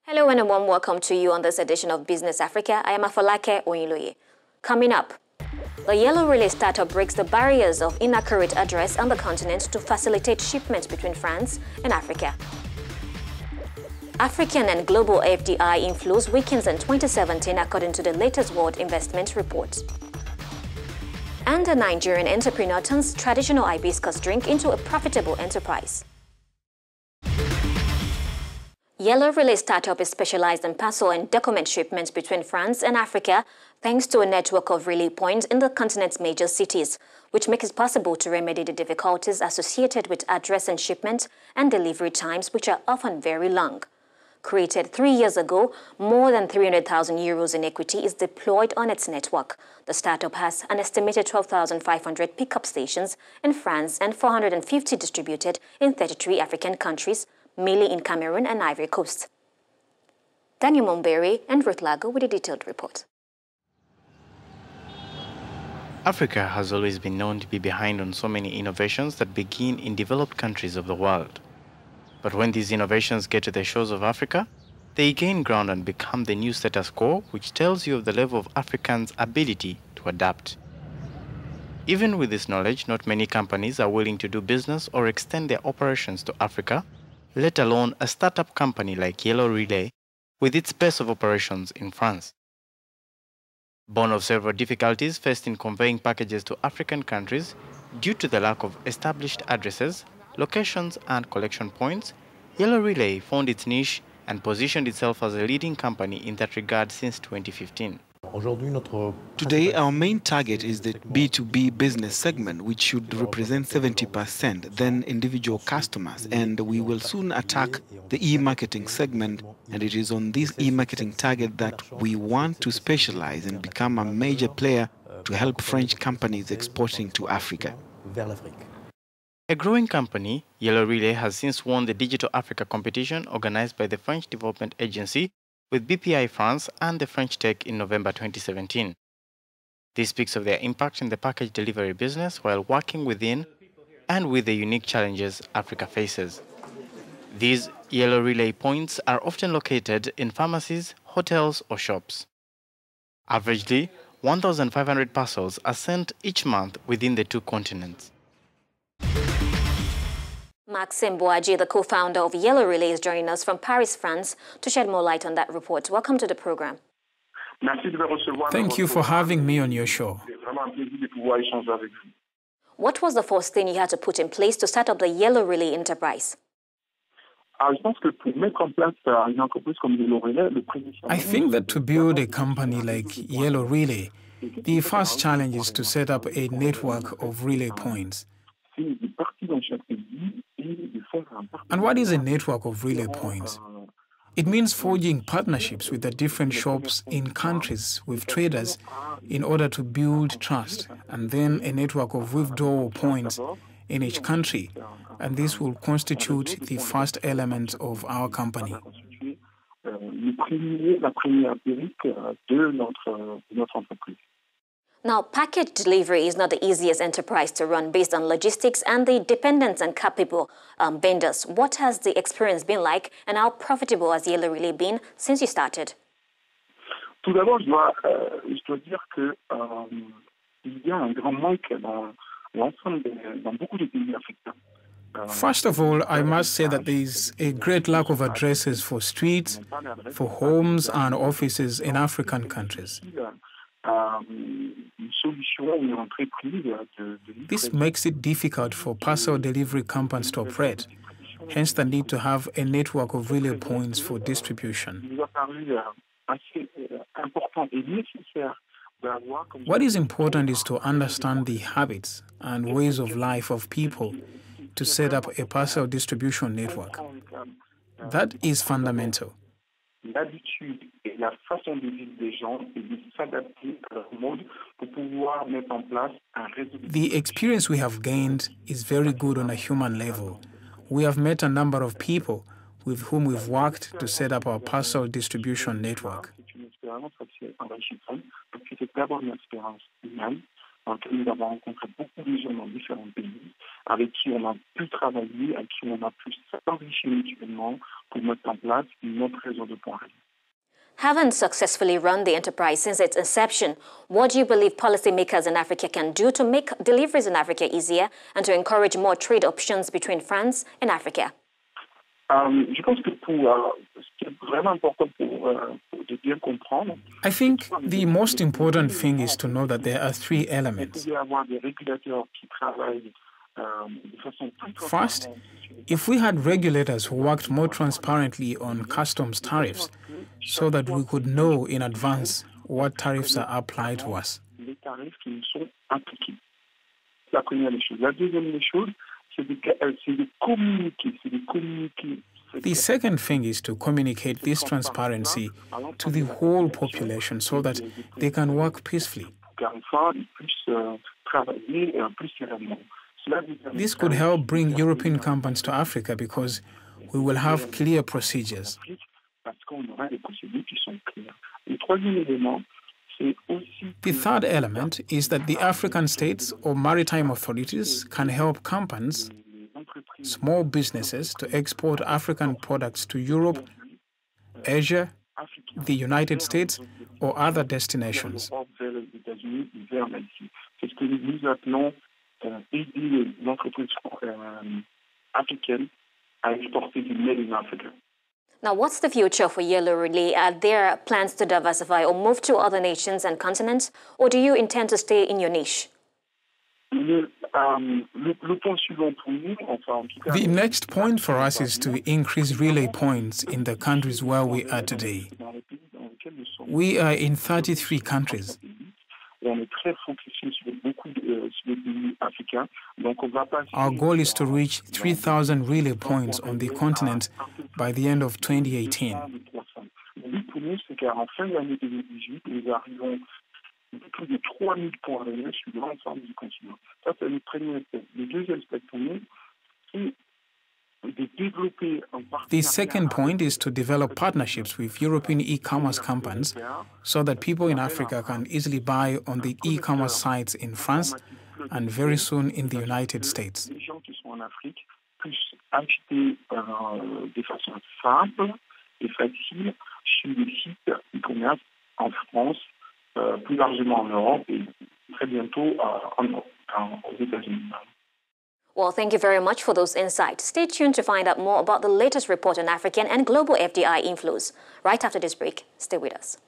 Hello and a warm welcome to you on this edition of Business Africa. I am Afolake Oyinloye. Coming up, the Yellow Relay startup breaks the barriers of inaccurate address on the continent to facilitate shipments between France and Africa. African and global FDI inflows weakens in 2017 according to the latest World Investment Report. And a Nigerian entrepreneur turns traditional hibiscus drink into a profitable enterprise. Yellow Relay startup is specialized in parcel and document shipments between France and Africa thanks to a network of relay points in the continent's major cities, which makes it possible to remedy the difficulties associated with address and shipment and delivery times, which are often very long. Created 3 years ago, more than 300,000 euros in equity is deployed on its network. The startup has an estimated 12,500 pickup stations in France and 450 distributed in 33 African countries, mainly in Cameroon and Ivory Coast. Daniel Momberry and Ruth Lago with a detailed report. Africa has always been known to be behind on so many innovations that begin in developed countries of the world. But when these innovations get to the shores of Africa, they gain ground and become the new status quo, which tells you of the level of Africans' ability to adapt. Even with this knowledge, not many companies are willing to do business or extend their operations to Africa, let alone a startup company like Yellow Relay with its base of operations in France. Born of several difficulties faced in conveying packages to African countries due to the lack of established addresses, locations and collection points, Yellow Relay found its niche and positioned itself as a leading company in that regard since 2015. Today, our main target is the B2B business segment, which should represent 70%, then individual customers, and we will soon attack the e-marketing segment, and it is on this e-marketing target that we want to specialize and become a major player to help French companies exporting to Africa. A growing company, Yellow Relay has since won the Digital Africa competition organized by the French Development Agency with BPI France and the French Tech in November 2017. This speaks of their impact in the package delivery business while working within and with the unique challenges Africa faces. These Yellow Relay points are often located in pharmacies, hotels or shops. Averagely, 1,500 parcels are sent each month within the two continents. Maxime Boaji, the co-founder of Yellow Relay, is joining us from Paris, France, to shed more light on that report. Welcome to the program. Thank you for having me on your show. What was the first thing you had to put in place to start up the Yellow Relay enterprise? I think that to build a company like Yellow Relay, the first challenge is to set up a network of relay points. And what is a network of relay points? It means forging partnerships with the different shops in countries with traders in order to build trust, and then a network of withdrawal points in each country, and this will constitute the first element of our company. Now, package delivery is not the easiest enterprise to run based on logistics and the dependence on capable vendors. What has the experience been like, and how profitable has Yellow Relay been since you started? Tout d'abord, je dois dire que il y a un grand manque dans beaucoup de pays africains. First of all, I must say that there is a great lack of addresses for streets, for homes and offices in African countries. This makes it difficult for parcel delivery companies to operate, hence the need to have a network of relay points for distribution. What is important is to understand the habits and ways of life of people to set up a parcel distribution network. That is fundamental. L'habitude et la façon de vivre des gens et de s'adapter à leur mode pour pouvoir mettre en place un réseau. The experience we have gained is very good on a human level. We have met a number of people with whom we've worked to set up our parcel distribution network. C'est une expérience assez enrichissante parce que c'est d'abord une expérience humaine dans laquelle nous avons rencontré beaucoup de gens dans différents pays avec qui on a pu travailler, avec qui on a pu s'enrichir mutuellement pour mettre en place notre réseau de points relais. Having successfully run the enterprise since its inception, what do you believe policymakers in Africa can do to make deliveries in Africa easier and to encourage more trade options between France and Africa? Je pense que ce qui est vraiment important de bien comprendre, I think the most important thing is to know that there are three elements. il y avoir des régulateurs qui travaillent de façon plus First, if we had regulators who worked more transparently on customs tariffs so that we could know in advance what tariffs are applied to us. les tarifs qui nous sont appliqués. La première des choses. La deuxième des choses, c'est de communiquer. The second thing is to communicate this transparency to the whole population so that they can work peacefully. This could help bring European companies to Africa because we will have clear procedures. The third element is that the African states or maritime authorities can help companies, small businesses, to export African products to Europe, Asia, the United States, or other destinations. Now, what's the future for Yellow Relay? Are there plans to diversify or move to other nations and continents, or do you intend to stay in your niche? The next point for us is to increase relay points in the countries where we are today. We are in 33 countries. Our goal is to reach 3,000 relay points on the continent by the end of 2018. Plus de 3000 points relais sur l'ensemble du continent. Ça, c'est le premier aspect. Le deuxième aspect, c'est de développer un partenariat. The second point is to develop partnerships with European e-commerce companies so that people in Africa can easily buy on the e-commerce sites in France and very soon in the United States. Les gens qui sont en Afrique puissent acheter de façon simple et facile sur des sites e-commerce en France, plus largement en Europe et très bientôt aux États-Unis. Well, thank you very much for those insights. Stay tuned to find out more about the latest report on African and global FDI inflows. Right after this break, stay with us.